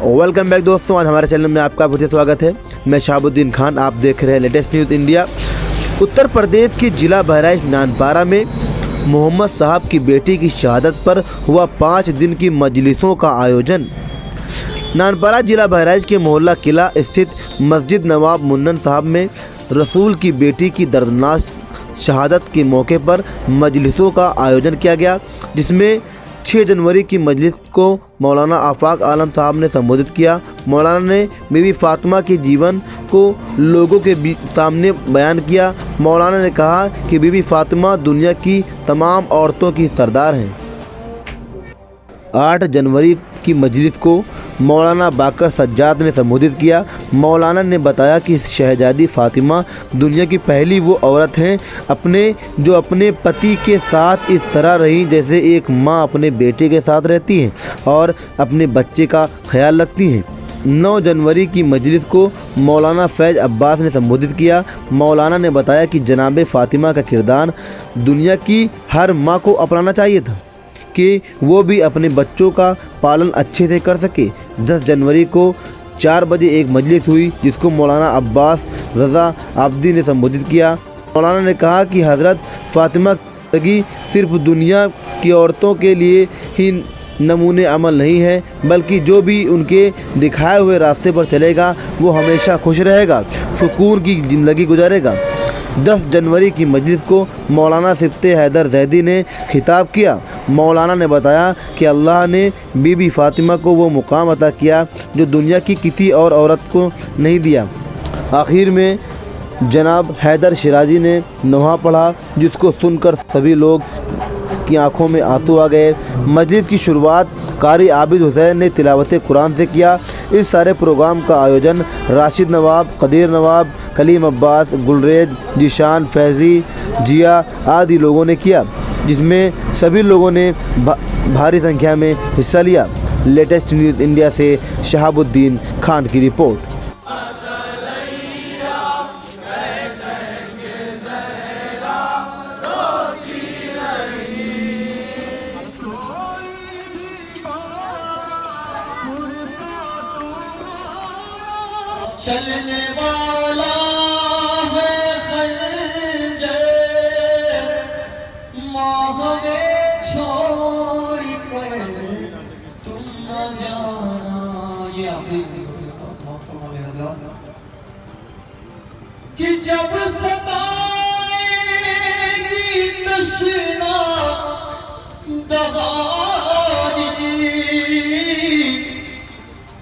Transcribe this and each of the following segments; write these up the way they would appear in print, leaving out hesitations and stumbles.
Welcome back दोस्तों, आज हमारे चैनल में आपका फिर से स्वागत है। मैं शहाबुद्दीन खान, आप देख रहे हैं latest news India. Uttar Pradesh के जिला बहराइच नानपारा में मोहम्मद साहब की बेटी की शहादत पर हुआ 5 दिन की मजलिसों का आयोजन। नानपारा जिला बहराइच के मोहल्ला किला स्थित मस्जिद नवाब मुन्नन साहब में रसूल की बेटी की दर्दनाक शहादत के मौके पर मजलिसों का आयोजन किया गया, जिसमें 6 जनवरी की मजलिस को मौलाना आफाक आलम साहब ने संबोधित किया। मौलाना ने बीबी फातिमा के जीवन को लोगों के सामने बयान किया। मौलाना ने कहा कि बीबी फातिमा दुनिया की तमाम औरतों की सरदार हैं। 8 जनवरी की मजलिस को मौलाना बाकर सज्जाद ने संबोधित किया। मौलाना ने बताया कि शहजादी फातिमा दुनिया की पहली वो औरत हैं जो अपने पति के साथ इस तरह रहीं जैसे एक माँ अपने बेटे के साथ रहती हैं और अपने बच्चे का ख्याल रखती हैं। 9 जनवरी की मजलिस को मौलाना फैज़ अब्बास ने संबोधित किया। मौलाना ने बताया कि जनाब फातिमा का किरदार दुनिया की हर माँ को अपनाना चाहिए था कि वो भी अपने बच्चों का पालन अच्छे से कर सके। 10 जनवरी को 4 बजे एक मजलिस हुई, जिसको मौलाना अब्बास रज़ा आब्दी ने संबोधित किया। मौलाना ने कहा कि हज़रत फातिमा की ज़िंदगी सिर्फ दुनिया की औरतों के लिए ही नमूने अमल नहीं है, बल्कि जो भी उनके दिखाए हुए रास्ते पर चलेगा वो हमेशा खुश रहेगा, सुकून की ज़िंदगी गुजारेगा। 10 जनवरी की मजलिस को मौलाना सिफ्ते हैदर जैदी ने खिताब किया। मौलाना ने बताया कि अल्लाह ने बीबी फातिमा को वो मुकाम अता किया जो दुनिया की किसी और औरत को नहीं दिया। आखिर में जनाब हैदर शिराजी ने नोहा पढ़ा, जिसको सुनकर सभी लोग की आंखों में आंसू आ गए। मजलिस की शुरुआत कारी आबिद हुसैन ने तिलावत कुरान से किया। इस सारे प्रोग्राम का आयोजन राशिद नवाब, कदीर नवाब, कलीम अब्बास, गुलरेज, जीशान, फैज़ी, जिया आदि लोगों ने किया, जिसमें सभी लोगों ने भारी संख्या में हिस्सा लिया। लेटेस्ट न्यूज़ इंडिया से शहाबुद्दीन खान की रिपोर्ट। चलने वाला है खंजर, माँ हमें छोड़ कर तुम न जाना। ये आखिरी कि जब सताएगी तशना दगानी,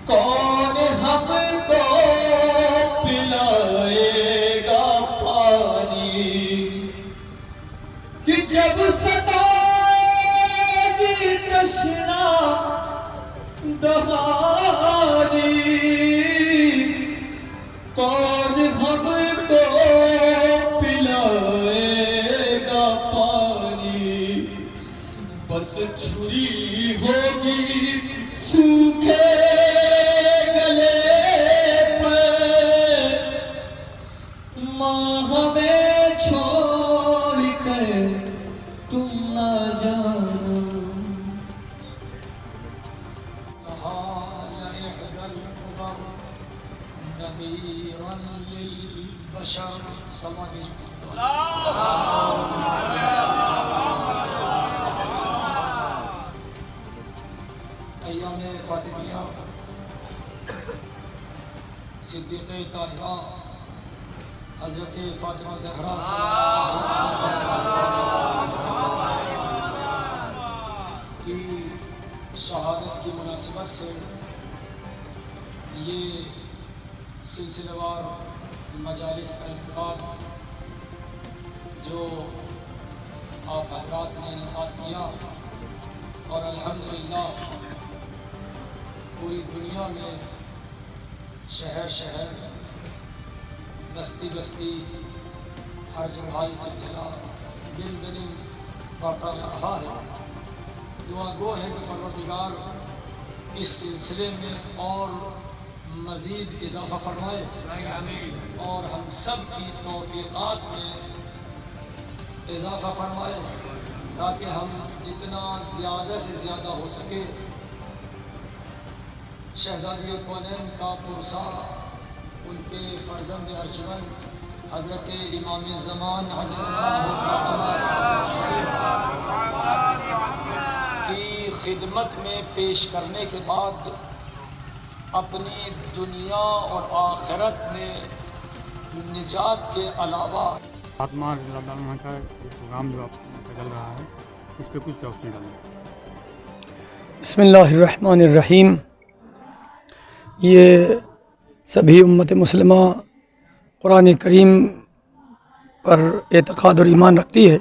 कौन हमको पिलाएगा पानी। कि जब सताएगी तशना दगानी, कौन हमको पिलाएगा पानी। बस छुरी होगी सूखे गले पर, माँ हमें छोड़ कर तुम न जाना। फातिमिया सिद्दीक़े ताहिरा हज़रत फातिमा ज़हरा की शहादत की मुनासिबत से ये सिलसिलेवार मजालिस का इनेकाद जो आप हज़रात ने इनेकाद किया, और अल्हम्दुलिल्लाह पूरी दुनिया में शहर शहर, बस्ती बस्ती, हर जगह ये सिलसिला दिन ब दिन बढ़ता जा रहा है। दुआ गो है कि परवरदिगार इस सिलसिले में और मज़ीद इजाफ़ा फरमाए और हम सब की तौफ़ीक़ात में इजाफ़ा फरमाए, ताकि हम जितना ज़्यादा से ज़्यादा हो सके शहजादी कौनैन का पुरसा उनके फर्जंद अर्जमन हज़रत इमाम ज़मान की खिदमत में पेश करने के बाद अपनी दुनिया और आखिरत में निजात के अलावा फातिमा रज़ियल्लाहु अन्हा का प्रोग्राम जो आपका चल रहा है इस पर कुछ रोशनी डालिए। बिस्मिल्लाहिर्रहमानिर्रहीम। ये सभी उम्मत मुस्लिमा कुरान करीम पर एतक़ाद और ईमान रखती है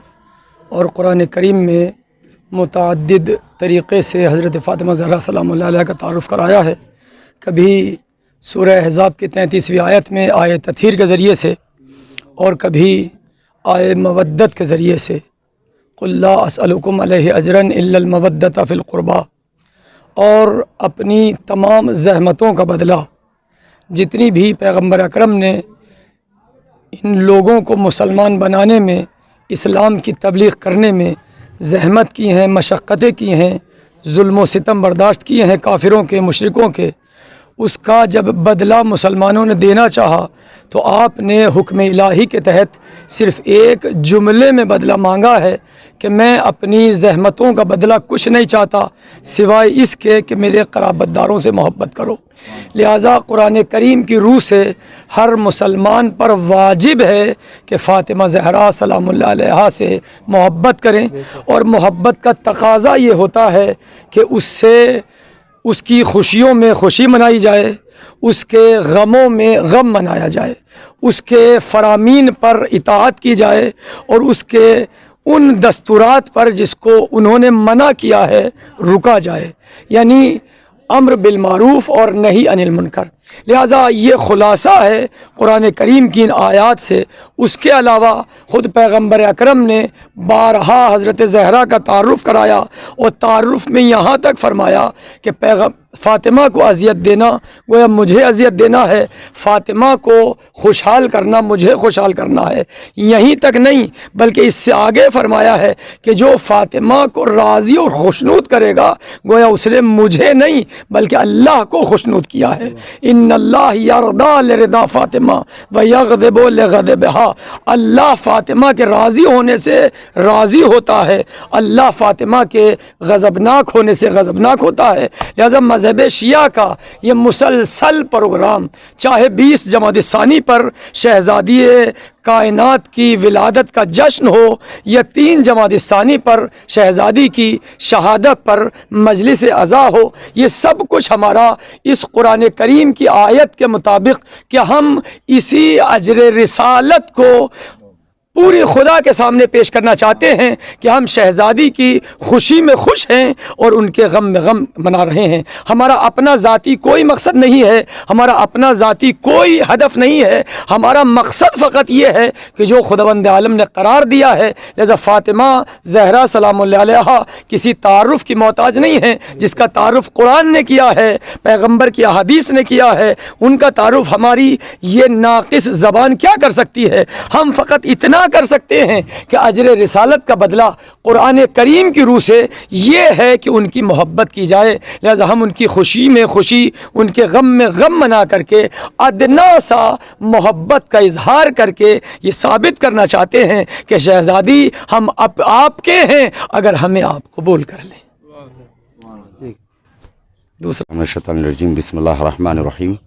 और कुरान करीम में मुतअद्दिद तरीक़े से हज़रत फ़ातिमा ज़हरा सलामुल्लाह अलैहा का तारुफ़ कराया है। कभी सूरह अहज़ाब की 33वीं आयत में आय तत्हीर के ज़रिए से और कभी आय मवद्दत के ज़रिए से क़ुल ला अस्अलुकुम अलैहि अजरन इल्लल मवद्दत फ़िल क़ुरबा, और अपनी तमाम ज़हमतों का बदला जितनी भी पैगम्बर अकरम ने इन लोगों को मुसलमान बनाने में, इस्लाम की तबलीग़ करने में ज़हमत की हैं, मशक्क़तें की हैं, जुल्म व सितम बर्दाश्त किए हैं काफिरों के, मुशरिकों के, उसका जब बदला मुसलमानों ने देना चाहा तो आपने हुक्म इलाही के तहत सिर्फ़ एक जुमले में बदला मांगा है कि मैं अपनी ज़हमतों का बदला कुछ नहीं चाहता सिवाय इसके कि मेरे क़राबतदारों से मोहब्बत करो। लिहाजा कुरान करीम की रूह से हर मुसलमान पर वाजिब है कि फ़ातिमा ज़हरा सलामुल्लाह अलैहा से मोहब्बत करें, और मोहब्बत का तकाज़ा ये होता है कि उससे उसकी खुशियों में खुशी मनाई जाए, उसके गमों में गम मनाया जाए, उसके फ़रामीन पर इताअत की जाए और उसके उन दस्तूरात पर जिसको उन्होंने मना किया है रुका जाए, यानी अम्र बिल मारूफ़ और नही अनिल मुनकर। लिहाजा ये ख़ुलासा है कुरान करीम की इन आयात से। उसके अलावा ख़ुद पैगम्बर अकरम ने बारहा हज़रत ज़हरा का तारुफ़ कराया और तारुफ़ में यहाँ तक फ़रमाया कि फ़ातिमा को अज़ियत देना गोया मुझे अज़ियत देना है, फ़ातिमा को खुशहाल करना मुझे खुशहाल करना है। यहीं तक नहीं बल्कि इससे आगे फ़रमाया है कि जो फ़ातिमा को राज़ी और खुशनूद करेगा गोया उसने मुझे नहीं बल्कि अल्लाह को खुशनूद किया है। इन्नल्लाह यरदा लिरदा फ़ातिमा व यग़ज़िबु लिग़ज़बिहा। अल्लाह फ़ातिमा के राज़ी होने से राज़ी होता है, अल्लाह फ़ातिमा के गज़बनाक होने से गज़बनाक होता है। लिहाजा मज़हब शिया का ये मुसलसल प्रोग्राम चाहे 20 जमात-ए-सानी पर शहज़ादी कायनात की विलादत का जश्न हो या 3 जमात-ए-सानी पर शहज़ादी की शहादत पर मजलिस अज़ा हो, ये सब कुछ हमारा इस कुरान करीम की आयत के मुताबिक कि हम इसी अजर रिसालत को पूरी खुदा के सामने पेश करना चाहते हैं कि हम शहज़ादी की खुशी में खुश हैं और उनके गम में गम मना रहे हैं। हमारा अपना ज़ाती कोई मकसद नहीं है, हमारा अपना ज़ाती कोई हदफ नहीं है, हमारा मकसद फ़कत ये है कि जो खुदावंद आलम ने करार दिया है। लिहाजा फ़ातिमा ज़हरा सलामुल्लाह अलैहा किसी तारुफ़ की मोहताज नहीं है, जिसका तारुफ़ कुरान ने किया है, पैगम्बर की अहादीस ने किया है, उनका तारुफ़ हमारी ये नाक़िस ज़बान क्या कर सकती है। हम फ़कत इतना कर सकते हैं कि अजर रिसालत का बदला कुरान करीम की रूह से ये है कि उनकी मोहब्बत की जाए। लिहाजा हम उनकी खुशी में खुशी, उनके गम में गम मना करके अदना सा मोहब्बत का इजहार करके ये साबित करना चाहते हैं कि शहज़ादी हम आपके हैं अगर हमें आप कबूल कर लें। दूसरा शैतानिर्रजीम बिस्मिल्लाहिर्रहमानिर्रहीम।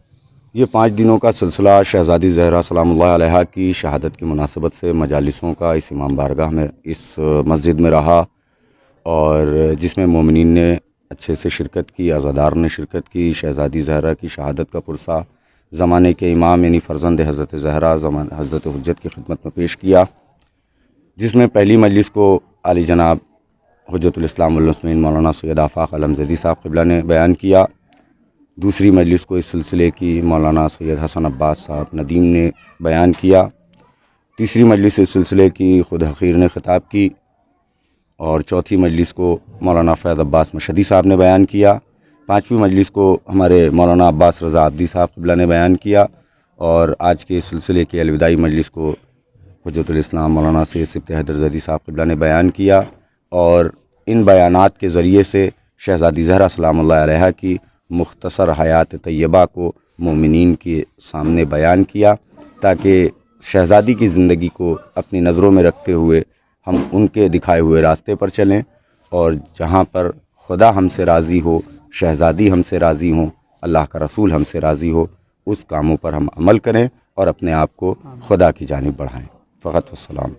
ये 5 दिनों का सिलसिला शहज़ादी ज़हरा सलामुल्लाह अलैहा की शहादत की मुनासबत से मजालिसों का इस इमाम बारगाह में इस मस्जिद में रहा और जिसमें मोमिनीन ने अच्छे से शिरकत की, अज़ादार ने शिरकत की। शहज़ादी ज़हरा की शहादत का पुरसा ज़माने के इमाम यानी फ़र्जंद हज़रत ज़हरा हज़रत हुज्जत की खिदमत में पेश किया, जिसमें पहली मजलिस को आली जनाब हुज्जतुल इस्लाम वल मुस्लिमीन मौलाना सैयद आफ़ाक़ अलमज़दी साहब क़िबला ने बयान किया। दूसरी मजलिस को इस सिलसिले की मौलाना सैयद हसन अब्बास साहब नदीम ने बयान किया। तीसरी मजलिस इस सिलसिले की खुद हक़ीर ने ख़िताब की और चौथी मजलिस को मौलाना फ़ैज़ अब्बास मशदी साहब ने बयान किया। पाँचवीं मजलिस को हमारे मौलाना अब्बास रज़ा अब्दी साहब क़िबला ने बयान किया और आज के सिलसिले की अलविदाई मजलिस को हुज्जतुल इस्लाम मौलाना सैयद सिब्ती हैदर ज़ैदी साहब क़िबला ने बयान किया। और इन बयानात के ज़रिए से शहज़ादी ज़हरा सलामुल्लाह अलैहा की مختصر حیات طیبہ کو مومنین کے سامنے بیان کیا تاکہ شہزادی کی زندگی کو اپنی نظروں میں رکھتے ہوئے ہم ان کے دکھائے ہوئے راستے پر چلیں، اور جہاں پر خدا ہم سے راضی ہو، شہزادی ہم سے راضی ہوں، اللہ کا رسول ہم سے راضی ہو، اس کاموں پر ہم عمل کریں اور اپنے آپ کو خدا کی جانب بڑھائیں۔ فقط والسلام۔